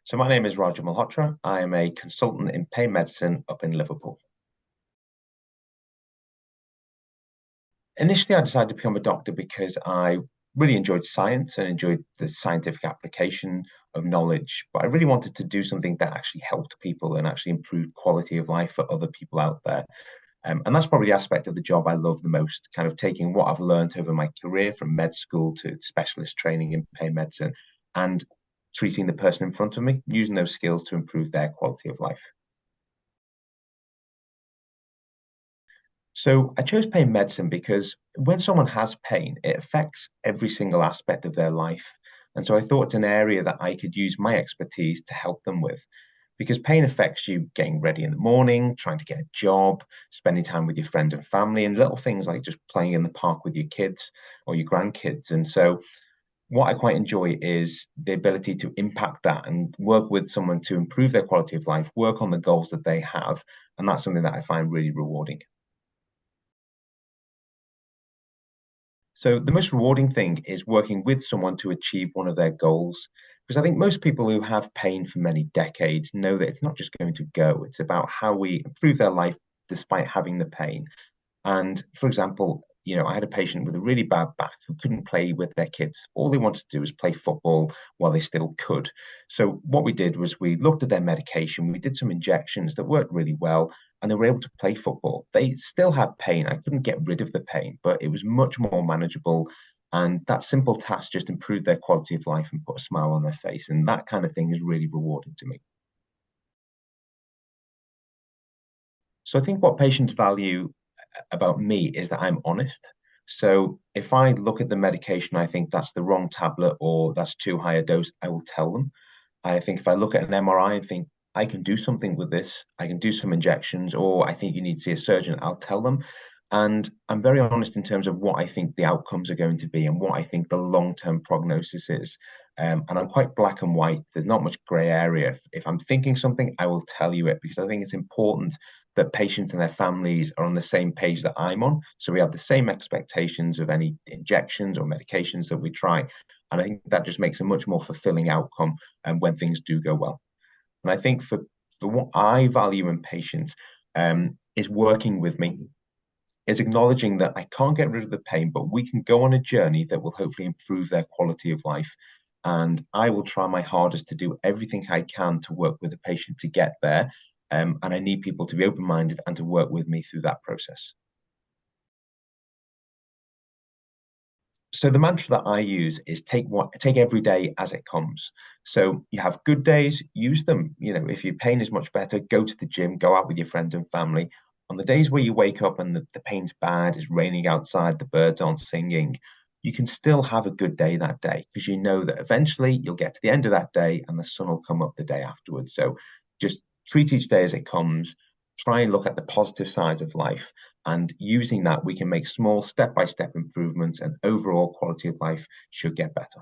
So my name is Rajiv Malhotra. I am a consultant in pain medicine up in Liverpool. Initially, I decided to become a doctor because I really enjoyed science and enjoyed the scientific application of knowledge. But I really wanted to do something that actually helped people and actually improved quality of life for other people out there. And that's probably the aspect of the job I love the most, kind of taking what I've learned over my career from med school to specialist training in pain medicine and treating the person in front of me, using those skills to improve their quality of life. So I chose pain medicine because when someone has pain, it affects every single aspect of their life. And so I thought it's an area that I could use my expertise to help them with. Because pain affects you getting ready in the morning, trying to get a job, spending time with your friends and family, and little things like just playing in the park with your kids or your grandkids. And so what I quite enjoy is the ability to impact that and work with someone to improve their quality of life, work on the goals that they have. And that's something that I find really rewarding. So the most rewarding thing is working with someone to achieve one of their goals. Because I think most people who have pain for many decades know that it's not just going to go, it's about how we improve their life despite having the pain. And for example, I had a patient with a really bad back who couldn't play with their kids. All they wanted to do was play football while they still could. So what we did was we looked at their medication, we did some injections that worked really well, and they were able to play football. They still had pain. I couldn't get rid of the pain, but it was much more manageable. And that simple task just improved their quality of life and put a smile on their face. And that kind of thing is really rewarding to me. So I think what patients value about me is that I'm honest. So if I look at the medication, I think that's the wrong tablet or that's too high a dose, I will tell them. I think if I look at an MRI and think I can do something with this, I can do some injections, or I think you need to see a surgeon, I'll tell them. And I'm very honest in terms of what I think the outcomes are going to be and what I think the long-term prognosis is. And I'm quite black and white. There's not much gray area. If I'm thinking something, I will tell you it because I think it's important that patients and their families are on the same page that I'm on. So we have the same expectations of any injections or medications that we try. And I think that just makes a much more fulfilling outcome when things do go well. And I think for what I value in patients is working with me, is acknowledging that I can't get rid of the pain, but we can go on a journey that will hopefully improve their quality of life. And I will try my hardest to do everything I can to work with the patient to get there. And I need people to be open-minded and to work with me through that process. So the mantra that I use is take every day as it comes. So you have good days, use them. If your pain is much better, go to the gym, go out with your friends and family. On the days where you wake up and the pain's bad, it's raining outside, the birds aren't singing, you can still have a good day that day because you know that eventually you'll get to the end of that day and the sun will come up the day afterwards. So just treat each day as it comes, try and look at the positive sides of life. And using that, we can make small step-by-step improvements and overall quality of life should get better.